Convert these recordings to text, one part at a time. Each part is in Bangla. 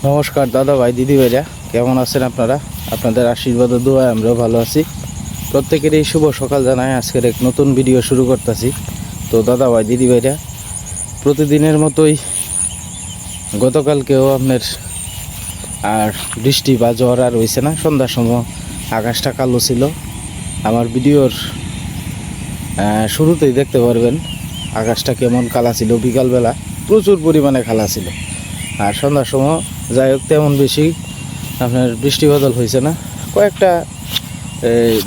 নমস্কার দাদা ভাই দিদি ভাইরা, কেমন আছেন আপনারা? আপনাদের আশীর্বাদ ও দোয়ায় আমরাও ভালো আছি। প্রত্যেকেরই শুভ সকাল জানাই। আজকের এক নতুন ভিডিও শুরু করতেছি। তো দাদা ভাই দিদি ভাইরা, প্রতিদিনের মতোই গতকালকেও আপনার আর বৃষ্টি বা ঝড় আর হয়েছে না। সন্ধ্যার সময় আকাশটা কালো ছিল। আমার ভিডিওর শুরুতেই দেখতে পারবেন আকাশটা কেমন কালা ছিল। বিকালবেলা প্রচুর পরিমাণে কালা ছিল। আর সন্ধ্যার সময় যাই হোক তেমন বেশি আপনার বৃষ্টি বাদল হয়েছে না। কয়েকটা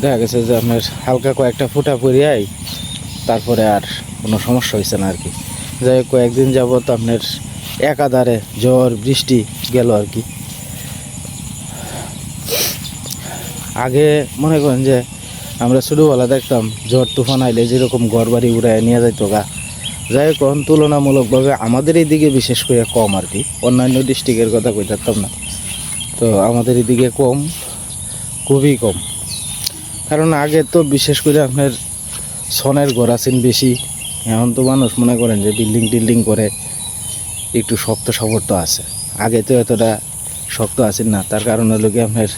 দেখা গেছে যে আপনার হালকা কয়েকটা ফুটা পড়িয়াই তারপরে আর কোনো সমস্যা হয়েছে না আর কি। যাই হোক কয়েকদিন যাবত আপনার একাধারে ঝড় বৃষ্টি গেল আর কি। আগে মনে করেন যে আমরা ছোটোবেলা দেখতাম ঝড় তুফান আইলে যেরকম ঘর বাড়ি উড়ায় নিয়ে যাইতো গা। যাই হোক তুলনামূলকভাবে আমাদের এইদিকে বিশেষ করে কম আর কি। অন্যান্য ডিস্ট্রিক্টের কথা কই থাকতাম না, তো আমাদের এদিকে কম, খুবই কম। কারণ আগে তো বিশেষ করে আপনার সনের ঘর আছেন বেশি। এখন তো মানুষ মনে করেন যে বিল্ডিং টিল্ডিং করে একটু শক্ত সামর্থ্য আছে। আগে তো এতটা শক্ত আছেন না। তার কারণ হলো কি আপনার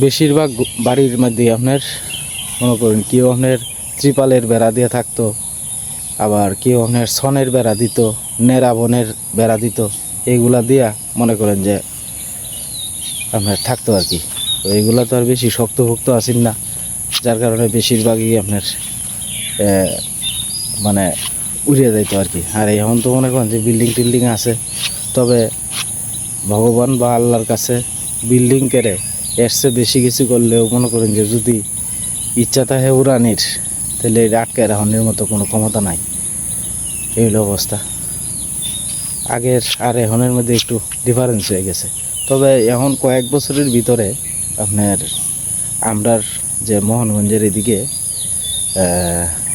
বেশিরভাগ বাড়ির মধ্যে আপনার মনে করেন কেউ আপনার ত্রিপালের বেড়া দিয়ে থাকতো, আবার কেউ আপনার সনের বেড়া দিত, নেড়া বনের বেড়া দিত। এইগুলা দিয়া মনে করেন যে আপনার থাকতো আর কি। তো এইগুলা তো আর বেশি শক্তভুক্ত আছেন না, যার কারণে বেশিরভাগই আপনার মানে উড়িয়ে যাইতো আর কি। আর এখন তো মনে করেন যে বিল্ডিং টিল্ডিং আছে, তবে ভগবান বা আল্লাহর কাছে বিল্ডিং কেড়ে এর চেয়ে বেশি কিছু করলেও মনে করেন যে যদি ইচ্ছা থাকে উড়ানির, তাহলে আটকে রাখনের মতো কোনো ক্ষমতা নাই। এই হলো অবস্থা। আগের আর এখনের মধ্যে একটু ডিফারেন্স হয়ে গেছে। তবে এখন কয়েক বছরের ভিতরে আপনার আমরার যে মোহনগঞ্জের এদিকে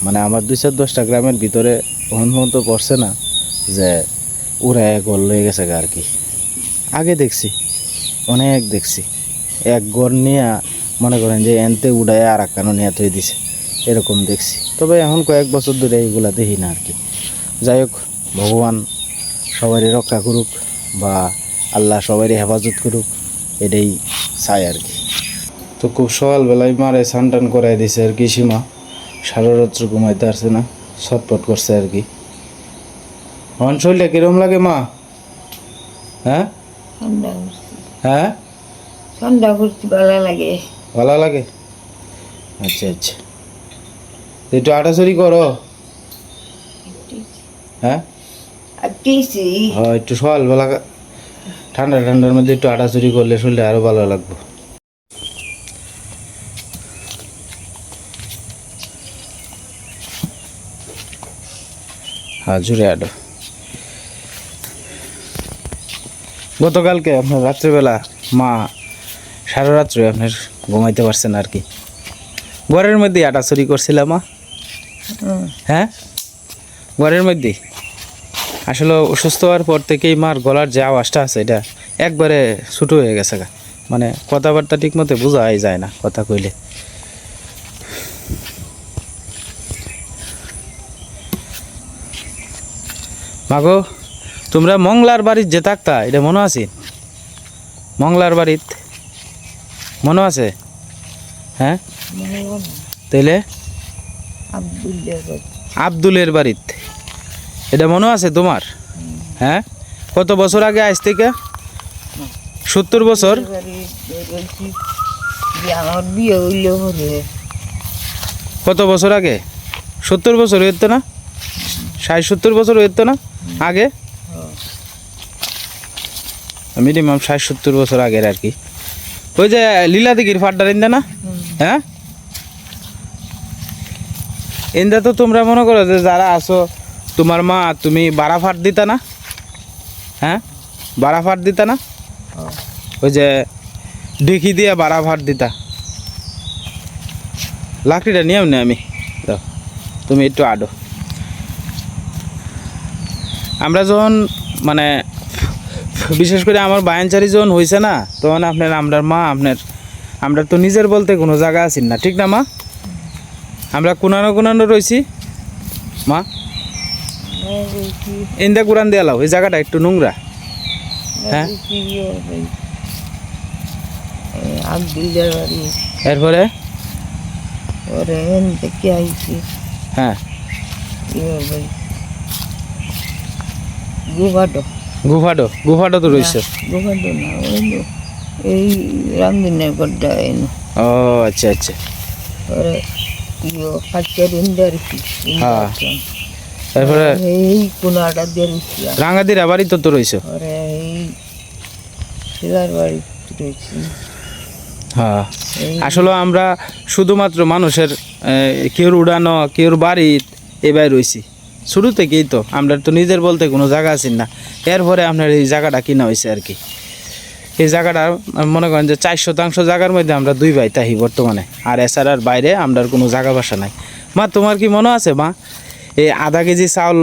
মানে আমার 2-10টা গ্রামের ভিতরে তো পড়ছে না যে উড়ায় গড় লয়ে গেছে আর কি। আগে দেখছি, অনেক দেখছি, এক গড় নিয়ে মনে করেন যে এনতে উড়ায় আর একখানো নিয়ে তৈরি দিছে, এরকম দেখছি। তবে এখন কয়েক বছর ধরে এইগুলা দেখি না আর কি। যাই হোক ভগবান সবারই রক্ষা করুক বা আল্লাহ সবারই হেফাজত করুক, এটাই চাই আর কি। তো খুব সকালবেলায় মারে স্নান টান করাই দিছে আর কি। সীমা সারা রাত্র ঘুমাইতে পারছে না, ছটপট করছে আর কি। আমার শরীরটা কিরম লাগে মা? হ্যাঁ হ্যাঁ ঠান্ডা করতে ভালো লাগে। ভালো লাগে? আচ্ছা আচ্ছা, একটু আটাচড়ি করো। হ্যাঁ হ্যাঁ, একটু সকালবেলা ঠান্ডা ঠান্ডার মধ্যে একটু আটাচড়ি করলে শরীরটা আরো ভালো লাগবে। হ্যাঁ জুড়ে আডো। গতকালকে আপনার রাত্রিবেলা মা সারা রাত্রে আপনার ঘুমাইতে পারছেন আর কি। ঘরের মধ্যে আটাচড়ি করছিলাম মা। হ্যাঁ ঘরের মধ্যে আসলে অসুস্থ হওয়ার পর থেকেই মার গলার যে আওয়াজটা আছে এটা একবারে ছোটো হয়ে গেছে গা। মানে কথাবার্তা ঠিক মতো বোঝাই যায় না কথা কইলে। মাগো তোমরা মংলার বাড়ির যে থাকতা এটা মনে আছে? মংলার বাড়িত মনে আছে? হ্যাঁ তাইলে আব্দুলের বাড়িত এটা মনে আছে তোমার? হ্যাঁ কত বছর আগে আজ থেকে? 70 বছর? কত বছর আগে? 70 বছর হইতো না? 60-70 বছর হইতো না আগে? মিনিমাম 60-70 বছর আগের আর কি। ওই যে লীলা দিঘির ফাড্ডার ইন্দা না? হ্যাঁ ইন্দা তো তোমরা মনে করো যে যারা আসো তোমার মা তুমি বাড়া ফাট দিতা না? হ্যাঁ বাড়া ফাট দিতা না? ওই যে ডেকি দিয়ে বাড়া ফাট দিতা। লাকড়িটা নিয়েও না আমি, তুমি একটু আডো। আমরা যখন মানে বিশেষ করে আমার বায়ানচারি যখন হয়েছে না, তখন আপনার আমরার মা আমরা তো নিজের বলতে কোনো জায়গা আছি না, ঠিক না মা? আমরা কোনানো রয়েছি মা। ইন্দা কুরান দিয়ে লাও, এই জায়গাটা একটু নোংরা। হ্যাঁ আব্দুলের বাড়ি এরপরে ওরে এখান থেকে আইছি হ্যাঁ ইয়ের বাড়ি গুহাটো গুফাটো তো রয়েছে গুহাটো না ওই তো এই রামদিনের গড্ডা এনে ও আচ্ছা আচ্ছা ওরে ইয়ে কাছের ইন্দার হ্যাঁ এরপরে এই কোনাটা দিয়ে রাঙ্গাদির আবারই তো রয়েছে ওরে এই শিলার বাড়ি রয়েছি হ্যাঁ আসলে আমরা শুধুমাত্র মানুষের কেউর উড়ানো কেউর বাড়ি এবার রয়েছি শুরু থেকেই তো আমরা তো নিজের বলতে কোনো জায়গা আছি না এরপরে আপনার এই জায়গাটা কিনা হয়েছে আর কি এই জায়গাটা মনে করেন যে 4% জায়গার মধ্যে আমরা 2 ভাই তাহি বর্তমানে আর এছাড়ার বাইরে আমরা কোনো জায়গা বাসা নাই মা তোমার কি মনে আছে মা এই আধা কেজি চাউল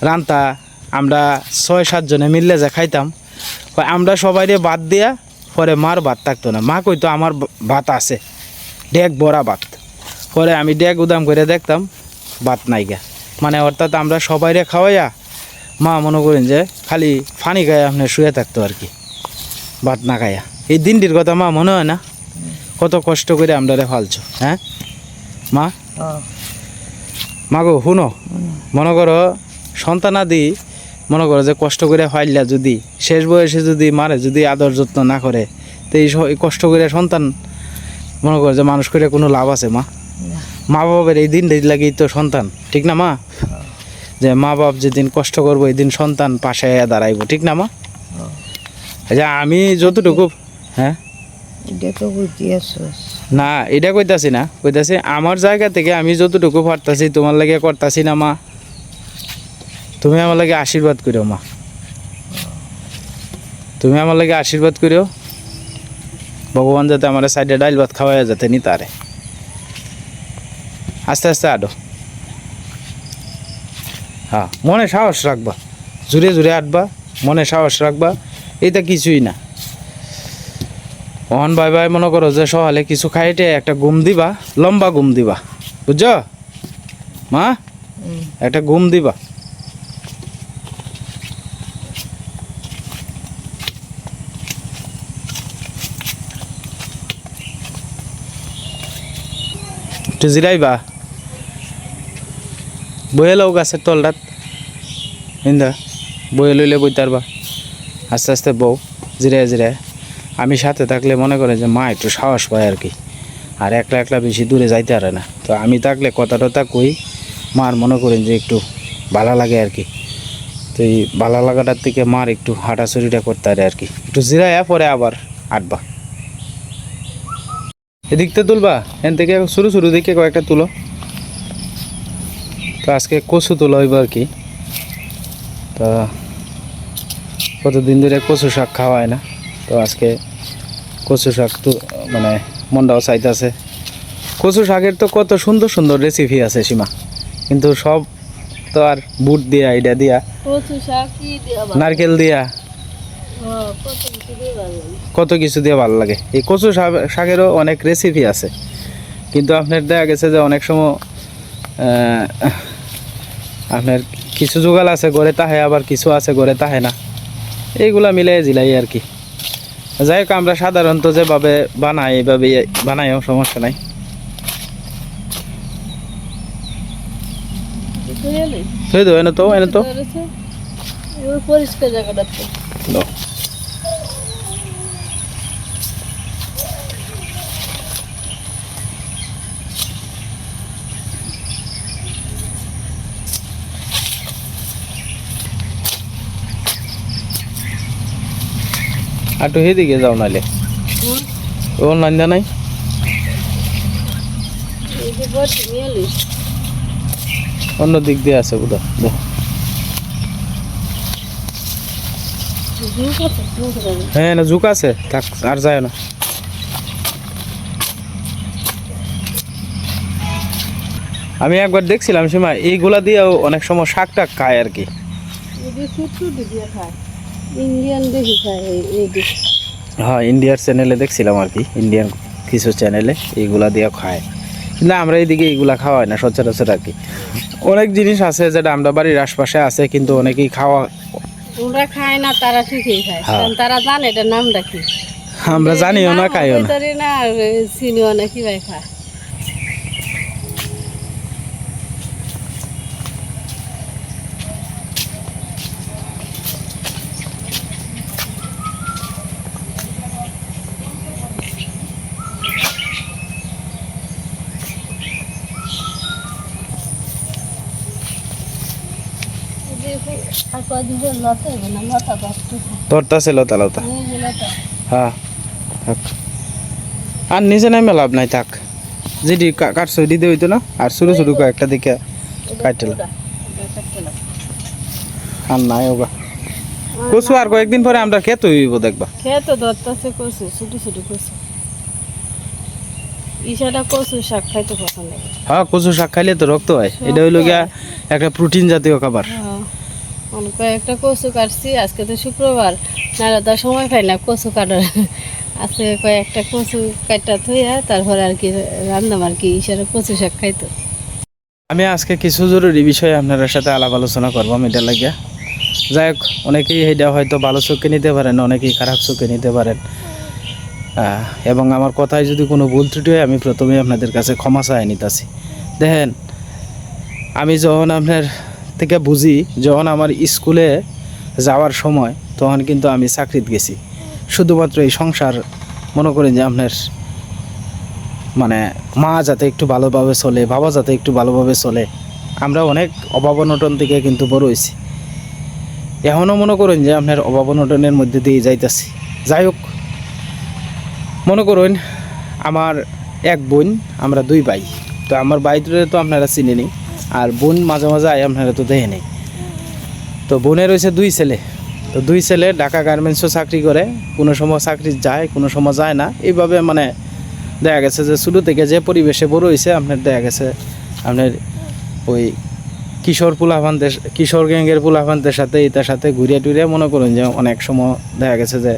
রান্তা আমরা 6-7 জনে মিললে যা খাইতাম আমরা সবাইরে বাদ দিয়া পরে মার ভাত থাকতো না মা কইতো আমার ভাত আছে ডেক বড়া ভাত পরে আমি ডেক উদাম করে দেখতাম ভাত নাইগা মানে অর্থাৎ আমরা সবাইরে খাওয়াইয়া মা মনে করেন যে খালি পানি খায় আপনি শুয়ে থাকতো আর কি ভাত না খাইয়া এই দিনটির কথা মা মনে হয় না কত কষ্ট করে আমরা রে ফালছো হ্যাঁ মা মা গো শুনো মনে করো সন্তানাদি মনে করো যে কষ্ট করে ফাইলা যদি শেষ বয়সে যদি মারে যদি আদর যত্ন না করে তো এই কষ্ট করে সন্তান মনে করো যে মানুষ করে কোনো লাভ আছে মা মা বাবার এই দিন লাগেই তো সন্তান ঠিক না মা যে মা বাপ যেদিন কষ্ট করবো এই দিন সন্তান পাশে দাঁড়াইবো ঠিক না মা আচ্ছা আমি যতটুকু হ্যাঁ এটা তো বুঝতে আসছিস না এটা কইতাছি আমার জায়গা থেকে আমি যতটুকু পারতাছি তোমার লাগে করতাছি না মা তুমি আমার লাগে আশীর্বাদ করিও মা তুমি আমার লাগে আশীর্বাদ করিও ভগবান যাতে আমার সাইডে ডাইল ভাত খাওয়াই যাতে নি তারে আস্তে আস্তে আডো হ্যাঁ মনে সাহস রাখবা জুড়ে জুড়ে আটবা মনে সাহস রাখবা এটা কিছুই না ওহন ভাই ভাই মনে করো যে সকালে কিছু খাইটে একটা ঘুম দিবা লম্বা ঘুম দিবা বুঝছ মা একটা ঘুম দিবা একটু জিরাইবা বয়ে লও গাছের তলটাত ইন্দা বয়ে লইলে বইতারবা আস্তে আস্তে বউ জিরায় জিরায় আমি সাথে থাকলে মনে করে যে মা একটু সাহস পায় আর কি আর একলা একলা বেশি দূরে যাইতে পারে না তো আমি থাকলে কথা টথা কই মার মনে করেন যে একটু ভালো লাগে আর কি তো এই ভালো লাগাটার থেকে মার একটু হাঁটাচুরিটা করতে পারে আর কি একটু জিরাইয়া পরে আবার আটবা এদিকতে তুলবা এন থেকে শুরু শুরু দিকে কয়েকটা তুলো তো আজকে কচু তোলা হইব আর কি তো কতদিন ধরে কচু শাক খাওয়া হয় না তো আজকে কচু শাক তো মানে মনটাও চাইতেছে কচু শাকের তো কত সুন্দর সুন্দর রেসিপি আছে সীমা কিন্তু সব তো আর বুট দিয়া এটা দিয়া নারকেল দিয়া কত কিছু দিয়ে ভালো লাগে এই কচু শাকেরও অনেক রেসিপি আছে কিন্তু আপনার দেখা গেছে যে অনেক সময় আপনার কিছু জোগাল আছে গড়ে তাহে আবার কিছু আছে গড়ে তাহে না এইগুলা মিলাই জিলাই আর কি যাই হোক আমরা সাধারণত যেভাবে বানাই এইভাবে বানাইও সমস্যা নাই এনে তো পরিষ্কার জায়গাটা আর তো সেদিকে যাও নাহলে ও নান্দা নাই অন্য দিক দিয়ে আছে বোধ হ্যাঁ না ঝুঁক আছে থাক আর যায় না আমি একবার দেখছিলাম সীমা এইগুলা দিয়েও অনেক সময় শাক টাক খায় আর কি হ্যাঁ ইন্ডিয়ার চ্যানেলে দেখছিলাম আর কি ইন্ডিয়ান কিছু চ্যানেলে এইগুলা দিয়ে খায় কিন্তু আমরা এইদিকে এইগুলা খাওয়া হয় না সচরাচর আর কি অনেক জিনিস আছে যেটা আমরা বাড়ির আশপাশে আছে কিন্তু অনেকেই খাওয়া ওরা খায় না, তারা ঠিকই খায়, হ্যাঁ। কারণ তারা জানে এটার নামটা কি। আমরা জানিও না, খাইও না। জানি না, আর চিনিও না কিভাবে খায়। আর কদিন ধরে লতা হবে না, লতা বাড়তে ধরতাছে লতা লতা। লতা। হ্যাঁ থাক। আর নিচে নামে লাভ নাই, থাক। যেটি কাটছো দিতে হইতো না, আর ছোটো ছোটো কয়েকটা দিকে কাটল। আর নাই ওগা কচু, আর কয়েকদিন পরে আমরা খেতে হইব দেখবা। খেয়ে তো ধরতেছে কচু, ছোটো ছোটো কচু। ইশাটা কচু শাক খাইতে পছন্দ লাগে। হ্যাঁ, কচু শাক খাইলে তো রক্ত হয়, এটা হইল গিয়া একটা প্রোটিন জাতীয় খাবার। কয়েকটা কচু কাটছি, আজকে তো শুক্রবার, নাহলে তো সময় পাই না কচু কাটার। আজকে কয়েকটা কচু কাটা থইয়া তারপরে আর কি রান্নাম আর কি, ইশারা কচু শাক খাইতো। আমি আজকে কিছু জরুরি বিষয়ে আপনাদের সাথে আলাপ আলোচনা করবো এটা লাগিয়া। যাই হোক, অনেকেই এটা হয়তো ভালো চোখে নিতে পারেন, অনেকেই খারাপ চোখে নিতে পারেন। এবং আমার কথায় যদি কোনো ভুল ত্রুটি হয়, আমি প্রথমেই আপনাদের কাছে ক্ষমা চাই নিতেছি। দেখেন, আমি যখন আপনার থেকে বুঝি, যখন আমার স্কুলে যাওয়ার সময়, তখন কিন্তু আমি চাকরিতে গেছি। শুধুমাত্র এই সংসার, মনে করেন যে আপনার মানে মা যাতে একটু ভালোভাবে চলে, বাবা যাতে একটু ভালোভাবে চলে। আমরা অনেক অভাব অনটন থেকে কিন্তু বড় হয়েছি। এখনও মনে করেন যে আপনার অভাব অনটনের মধ্যে দিয়ে যাইতেছি। যাই হোক, মনে করুন আমার এক বোন, আমরা দুই ভাই। তো আমার ভাইদের তো আপনারা চিনেনি, আর বোন মাঝে মাঝে আয় আপনারা তো দেখে নেই। তো বোনের রয়েছে দুই ছেলে। তো দুই ছেলে ঢাকা গার্মেন্টসও চাকরি করে, কোনো সময় চাকরি যায়, কোনো সময় যায় না। এইভাবে মানে দেখা গেছে যে শুরু থেকে যে পরিবেশে বড় হয়েছে, আপনার দেখা গেছে আপনার ওই কিশোর গ্যাংয়ের পোলাফানদের সাথে এটার সাথে ঘুরিয়ে টুরিয়ে মনে করুন যে অনেক সময় দেখা গেছে যে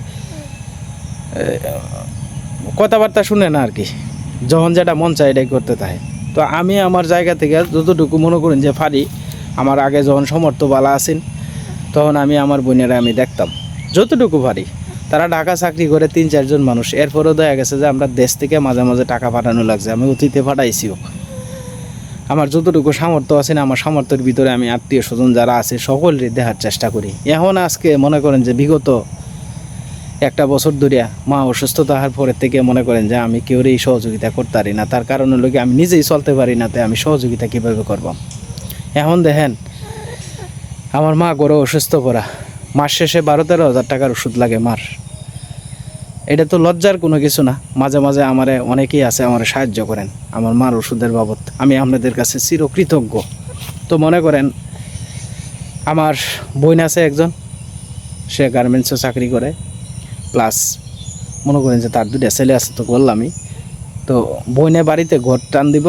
কথাবার্তা শুনে না আর কি, যখন যেটা মন চায় এটাই করতে থাকে। তো আমি আমার জায়গা থেকে যতটুকু মনে করেন যে পারি, আমার আগে যখন সমর্থ বালা আছেন, তখন আমি আমার বোনেরা আমি দেখতাম যতটুকু পারি। তারা ঢাকা চাকরি করে 3-4 জন মানুষ, এরপরেও দেখা গেছে যে আমরা দেশ থেকে মাঝে মাঝে টাকা পাঠানো লাগছে, আমি অতীতে পাঠাইছিও। আমার যতটুকু সামর্থ্য আছে না, আমার সামর্থ্যের ভিতরে আমি আত্মীয় স্বজন যারা আছে সকলেরই দেখার চেষ্টা করি। এখন আজকে মনে করেন যে বিগত একটা বছর ধরিয়া মা অসুস্থতা হওয়ার পরের থেকে মনে করেন যে আমি কেউরই সহযোগিতা করতে পারি না। তার কারণ হলো কি, আমি নিজেই চলতে পারি না, তাই আমি সহযোগিতা কীভাবে করব। এখন দেখেন, আমার মা গড়ে অসুস্থ পড়া, মাস শেষে 12-13 হাজার টাকার ওষুধ লাগে মার। এটা তো লজ্জার কোনো কিছু না। মাঝে মাঝে আমারে অনেকেই আছে আমারে সাহায্য করেন আমার মার ওষুধের বাবদ, আমি আপনাদের কাছে চিরকৃতজ্ঞ। তো মনে করেন আমার বোন আছে একজন, সে গার্মেন্টসে চাকরি করে, প্লাস মনে করেন যে তার 2টা ছেলে আছে, তো বললামই। তো বোনে বাড়িতে ঘর টান দিব,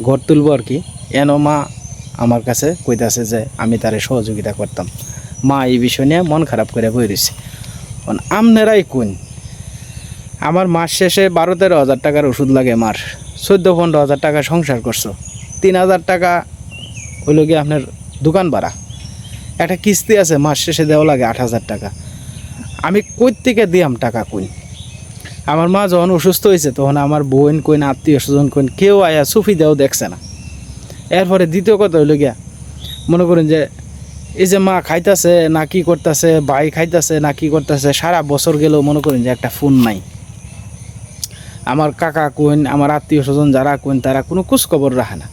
ঘর তুলবো আর কি। এনো মা আমার কাছে কইতাছে যে আমি তারে সহযোগিতা করতাম। মা এই বিষয় নিয়ে মন খারাপ করে বই রয়েছে। আপনারাই কোন, আমার মাস শেষে 12-13 হাজার টাকার ওষুধ লাগে মার, 14-15 হাজার টাকা সংসার করছো, 3 হাজার টাকা হইল গিয়ে আপনার দোকান ভাড়া, একটা কিস্তি আছে মাস শেষে দেওয়া লাগে 8 হাজার টাকা। আমি কই থেকে দিয়াম টাকা কইন? আমার মা যখন অসুস্থ হয়েছে, তখন আমার বোন কইন, আত্মীয় স্বজন কইন, কেউ আয়া সুফি দেও দেখছে না। এরপরে দ্বিতীয় কথা হইল গিয়া, মনে করেন যে এই যে মা খাইতেছে না কি করতেছে, ভাই খাইতেছে না কি করতেছে, সারা বছর গেলেও মনে করেন যে একটা ফোন নাই। আমার কাকা কোন, আমার আত্মীয় স্বজন যারা কোন, তারা কোনো খোঁজখবর রাখে না।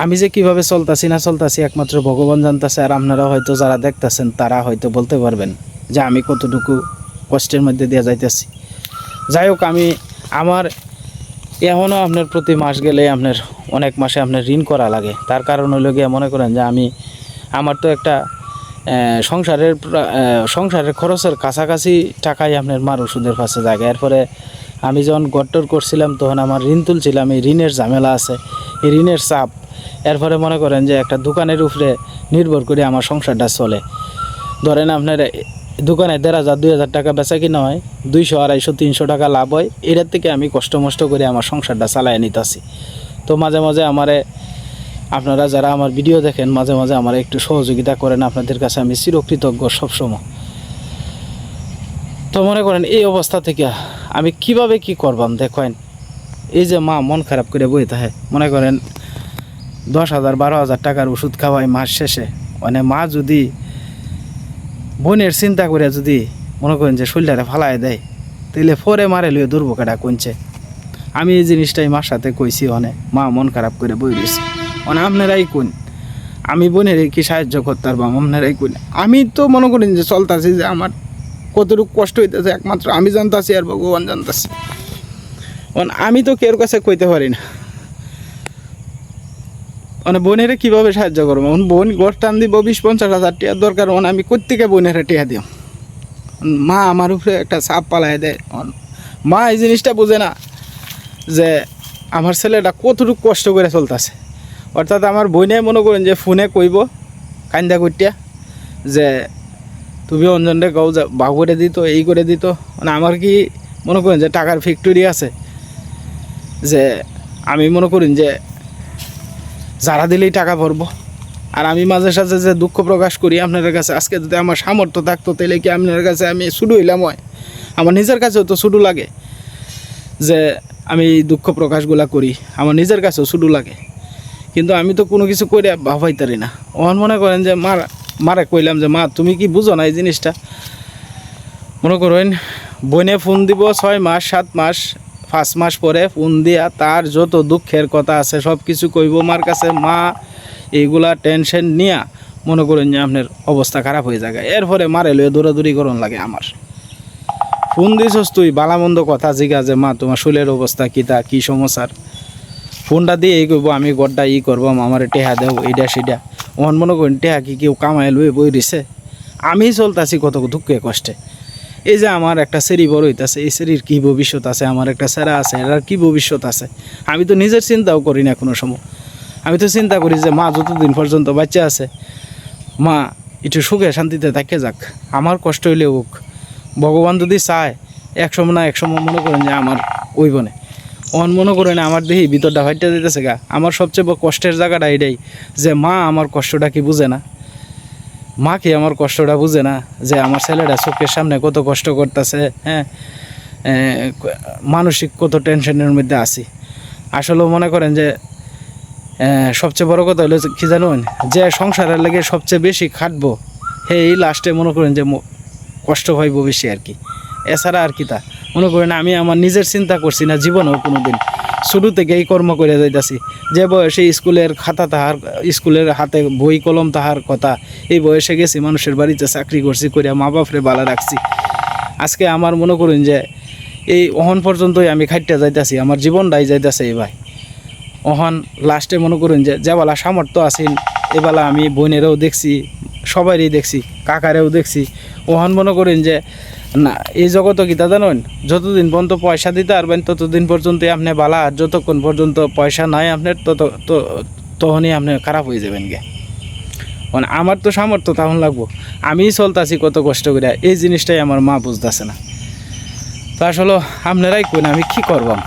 আমি যে কিভাবে চলতাছি না চলতাছি একমাত্র ভগবান জানতাছে। আর আপনারা হয়তো যারা দেখতেছেন, তারা হয়তো বলতে পারবেন যে আমি কতটুকু কষ্টের মধ্যে দিয়ে যাইতেছি। যাই হোক, আমি আমার এখনও আপনার প্রতি মাস গেলে আপনার অনেক মাসে আপনার ঋণ করা লাগে। তার কারণ হইল গিয়ে, মনে করেন যে আমার তো একটা সংসারের খরচের কাছাকাছি টাকাই আপনার মার ওষুধের পাশে জায়গা। এরপরে আমি যখন গট্টর করছিলাম, তখন আমার ঋণ তুলছিলাম, এই ঋণের ঝামেলা আছে, এই ঋণের চাপ। এরপরে মনে করেন যে একটা দোকানের উপরে নির্ভর করে আমার সংসারটা চলে। ধরেন আপনার দোকানে 1,500-2,000 টাকা বেচা কিনা হয়, 200-250-300 টাকা লাভ হয়। এটার থেকে আমি কষ্ট মষ্ট করে আমার সংসারটা চালায় নিতেছি। তো মাঝে মাঝে আমারে আপনারা যারা আমার ভিডিও দেখেন মাঝে মাঝে আমার একটু সহযোগিতা করেন, আপনাদের কাছে আমি চিরকৃতজ্ঞ সবসময়। তো মনে করেন এই অবস্থা থেকে আমি কিভাবে কি করবাম দেখেন। এই যে মা মন খারাপ করে বই থাকে, মনে করেন 10,000 12,000 টাকার ওষুধ খাওয়াই মাস শেষে, মানে মা যদি বোনের চিন্তা করে যদি মনে করেন যে শরীরটা ফালাই দেয়, তাহলে পরে মারে লুয়ে দুর্ভোগটা কমছে। আমি এই জিনিসটাই মার সাথে কইছি, অনেক মা মন খারাপ করে বই রয়েছে। মানে আপনারাই কোন, আমি বোনের কি সাহায্য করতে পারবো, আপনারাই কোন। আমি তো মনে করেন যে চলতেছি, যে আমার কতটুকু কষ্ট হইতেছে একমাত্র আমি জানতাছি আর ভগবান জানতাছি। মানে আমি তো কেউ কাছে কইতে পারি না, মানে বোনেরে কীভাবে সাহায্য করবো। বোন গোর টান দিব 20-50,000 টাকার দরকার, মানে আমি কোত্থেকে বোনেরে টিয়া দিও। মা আমার উপরে একটা চাপ পালাই দেয়। মা এই জিনিসটা বোঝে না যে আমার ছেলেটা কতটুকু কষ্ট করে চলতেছে। অর্থাৎ আমার বোনে মনে করেন যে ফোনে কইব কান্দা কইটিয়া যে তুমি অঞ্জনরে গাও বাউ করে দিত, এই করে দিত। মানে আমার কি মনে করেন যে টাকার ফ্যাক্টরি আছে, যে আমি মনে করেন যে যারা দিলেই টাকা ভরবো। আর আমি মাঝে সাঝে যে দুঃখ প্রকাশ করি আপনাদের কাছে, আজকে যদি আমার সামর্থ্য থাকতো তাহলে কি আপনার কাছে আমি শুরু হইলাম হয়। আমার নিজের কাছেও তো শুরু লাগে যে আমি দুঃখ প্রকাশগুলা করি, আমার নিজের কাছেও শুরু লাগে, কিন্তু আমি তো কোনো কিছু করে ভাবাইতারি না। ওখান মনে করেন যে মারে কইলাম যে মা তুমি কি বুঝো না এই জিনিসটা। মনে করেন বোনে ফোন দিব 6 মাস 7 মাস 5 মাস পরে ফোন দিয়া তার যত দুঃখের কথা আছে সব কিছু কইব মার কাছে। মা এইগুলা টেনশন নিয়া মনে করেন যে আপনার অবস্থা খারাপ হয়ে যায়। এরপরে মারে লয়ে দৌড়াদৌড়ি করন লাগে। আমার ফোন দিছস তুই বালামন্দ কথা জিগা যে মা তোমার শরীরের অবস্থা কীটা, কী সমস্যার। ফোনটা দিয়ে এই করবো আমি গড্ডা ই করবো, আমার টেহা দেব এইটা সেটা। ওখান মনে করেন টেহা কি কেউ কামায় লয়ে বই দিছে, আমি চলতেছি কত দুঃখে কষ্টে। এই যে আমার একটা সেরি বড় হইতেছে, এই সেরির কী ভবিষ্যৎ আছে, আমার একটা সেরা আছে, এটার কী ভবিষ্যৎ আছে। আমি তো নিজের চিন্তাও করি না কোনো সময়। আমি তো চিন্তা করি যে মা যতদিন পর্যন্ত বাচ্চা আছে, মা একটু সুখে শান্তিতে থাকে যাক, আমার কষ্ট হইলে হোক। ভগবান যদি চায় একসময় না একসময় মনে করেন যে আমার ওই বনে অন মনে করেন আমার দেহি ভিতরটা ফাইটে দিতেছে গা। আমার সবচেয়ে বড় কষ্টের জায়গাটা এটাই যে মা আমার কষ্টটা কি বুঝে না। মা কি আমার কষ্টটা বুঝে না যে আমার ছেলেটা চোখের সামনে কত কষ্ট করতেছে, হ্যাঁ, মানসিক কত টেনশনের মধ্যে আছি। আসলে মনে করেন যে সবচেয়ে বড় কথা হলো কি জানুন, যে সংসারের লেগে সবচেয়ে বেশি খাটবো এই লাস্টে মনে করেন যে কষ্ট পাইব বেশি আর কি। এছাড়া আর কি তা মনে করেন আমি আমার নিজের চিন্তা করছি না জীবনেও কোনো দিন। শুরু থেকে এই কর্ম করে যাইতেছি। যে বয়সে স্কুলের খাতা তাহার, স্কুলের হাতে বই কলম তাহার কথা, এই বয়সে গেছি মানুষের বাড়িতে চাকরি করছি, করিয়া মা বাপরে বালা রাখছি। আজকে আমার মনে করেন যে এই অহন পর্যন্তই আমি খাইতে যাইতেছি, আমার জীবনটাই যাইতেছে। এই ভাই অহন লাস্টে মনে করেন যে যেবেলা সামর্থ্য আছেন এবেলা আমি বোনেরও দেখছি, সবারই দেখছি, কাকারেও দেখছি। ওহন মনে করেন যে না এই জগৎ গীতা জানেন, যতদিন পর্যন্ত পয়সা দিতে পারবেন ততদিন পর্যন্ত আপনি বালা, আর যতক্ষণ পর্যন্ত পয়সা নাই আপনার তখনই আপনি খারাপ হয়ে যাবেন গে। মানে আমার তো সামর্থ্য তখন লাগবো, আমি চলতেছি কত কষ্ট করে, এই জিনিসটাই আমার মা বুঝতেছে না। তো আসলে আপনারাই কই আমি কী করবাম।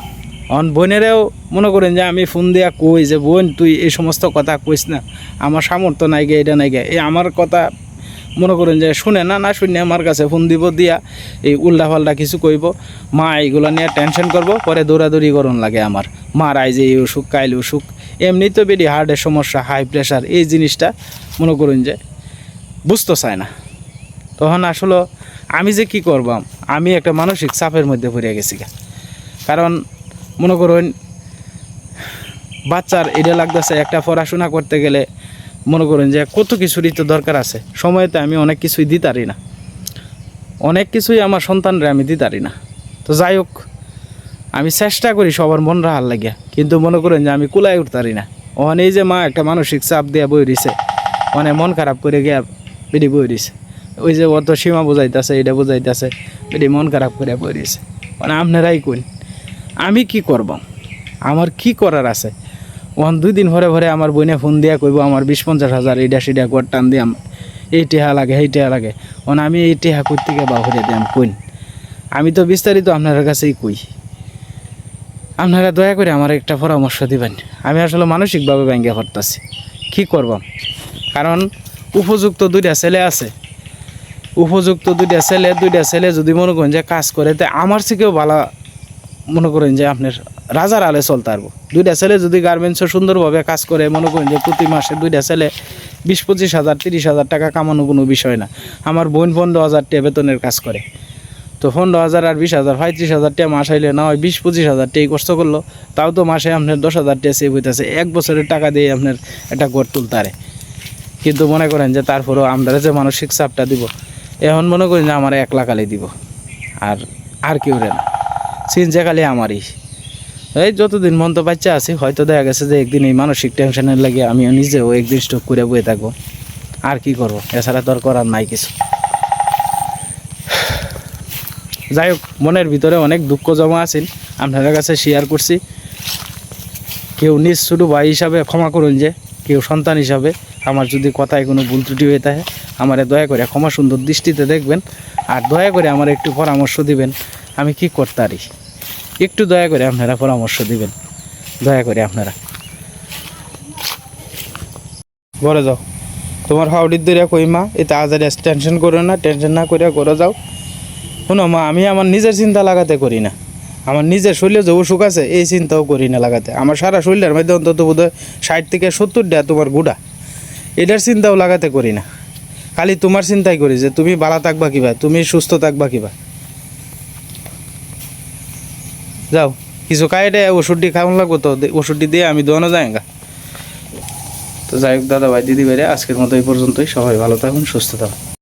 অন বোনেরাও মনে করেন যে আমি ফোন দিয়া কই যে বোন তুই এই সমস্ত কথা কইস না, আমার সামর্থ্য নাই গে, এটা নাই গে। এই আমার কথা মনে করেন যে শুনে না শুনে আমার কাছে ফোন দিব, দিয়া এই উল্টা পাল্টা কিছু কইব। মা এইগুলো নিয়ে টেনশন করব, পরে দৌড়াদৌড়ি করন লাগে আমার। মার আই যে এই অসুখ কাইল অসুখ, এমনি তো বেডি হার্টের সমস্যা, হাই প্রেশার, এই জিনিসটা মনে করেন যে বুঝতে চায় না। তখন আসলে আমি যে কি করবাম, আমি একটা মানসিক চাপের মধ্যে পড়ে গেছি। কারণ মনে করেন বাচ্চার এটা লাগতেছে, একটা পড়াশোনা করতে গেলে মনে করেন যে কত কিছুরই তো দরকার আছে। সময়তে আমি অনেক কিছুই দিতারি না, অনেক কিছুই আমার সন্তানরা আমি দিতারি না। তো যাই হোক আমি চেষ্টা করি সবার মন রাহার লাগিয়া, কিন্তু মনে করেন যে আমি কুলাই উঠতারি না। ওখানে এই যে মা একটা মানসিক চাপ দিয়ে বই দিছে, মানে মন খারাপ করে গিয়া বেডি বই দিছে। ওই যে অত সীমা বোঝাইতেছে, এটা বোঝাইতেছে, বেডি মন খারাপ করে বই দিছে। মানে আপনারাই কইন আমি কি করব, আমার কি করার আছে। ওখান 2 দিন ভরে ভরে আমার বোনে ফোন দিয়া কইব আমার 20-50 হাজার এইটা সেটা গড় টান দিয়াম, এই টেহা লাগে এই টেহা লাগে। ওখানে আমি এই টেহা করতে গিয়ে বাহরে দিয়াম কইন। আমি তো বিস্তারিত আপনার কাছেই কই। আপনারা দয়া করে আমার একটা পরামর্শ দিবেন। আমি আসলে মানসিকভাবে ভেঙে পড়তেছি, কী করবাম। কারণ উপযুক্ত দুইটা ছেলে আছে, উপযুক্ত দুইটা ছেলে যদি মনে করেন যে কাজ করে, তো আমার থেকেও ভালো মনে করেন যে আপনার রাজার আলে চলতে পারবো। দুইটা ছেলে যদি গার্মেন্টসে সুন্দরভাবে কাজ করে, মনে করেন যে প্রতি মাসে দুইটা ছেলে 20-25 হাজার 30,000 টাকা কামানো কোনো বিষয় না। আমার বোন 15,000 টাকা বেতনের কাজ করে, তো 15,000 আর 20,000 35,000 টাকা মাস আইলে না হয় 20-25,000 টাকা কষ্ট করলো, তাও তো মাসে আপনার 10,000 টাকা সেভ হইতেছে। 1 বছরের টাকা দিয়ে আপনার একটা ঘর তুলতে পারে। কিন্তু মনে করেন যে তারপরেও আমরা যে মানসিক চাপটা দিব, এখন মনে করেন যে আমার 1 লাখ আলি দিব, আর কেউ রে না, চিনছে খালি আমারই। এই যতদিন মন তো বাচ্চা আছি, হয়তো দেখা গেছে যে একদিন এই মানসিক টেনশনের লাগে আমিও নিজেও একদিন স্ট্রোক করে বয়ে থাকবো। আর কি করবো, এছাড়া তো আর করার নাই কিছু। যাই হোক, মনের ভিতরে অনেক দুঃখ জমা আছেন, আপনাদের কাছে শেয়ার করছি। কেউ নিজ ছোটো ভাই হিসাবে ক্ষমা করুন, যে কেউ সন্তান হিসাবে আমার যদি কথায় কোনো ভুল ত্রুটি হয়ে থাকে, আমারে দয়া করে ক্ষমা সুন্দর দৃষ্টিতে দেখবেন। আর দয়া করে আমার একটু পরামর্শ দিবেন, আমি কি করতে পারি, একটু দয়া করে আপনারা পরামর্শ দিবেন, দয়া করে আপনারা। ঘরে যাও, তোমার হাওড়ির দরিয়া কই মা, এই তাড়াতাড়ি টেনশন করো না, টেনশন না করে ঘরে যাও। শোনো মা, আমি আমার নিজের চিন্তা লাগাতে করি না, আমার নিজের শরীরে যে অসুখ আছে এই চিন্তাও করি না লাগাতে। আমার সারা শরীরের মধ্যে অন্তত বোধহয় 60 থেকে 70টা তোমার গুড়া, এটার চিন্তাও লাগাতে করি না। খালি তোমার চিন্তাই করি যে তুমি ভালো থাকবা কিবা, তুমি সুস্থ থাকবা কিবা। যাও, কিছু খাইটে ওষুধটি খাওয়ান লাগবো, তো ওষুধটি দিয়ে আমি দোয়ানো যাই গা। তো যাই হোক দাদা ভাই দিদি ভাইরা, আজকের মতো এই পর্যন্তই। সবাই ভালো থাকুন, সুস্থ থাকুন।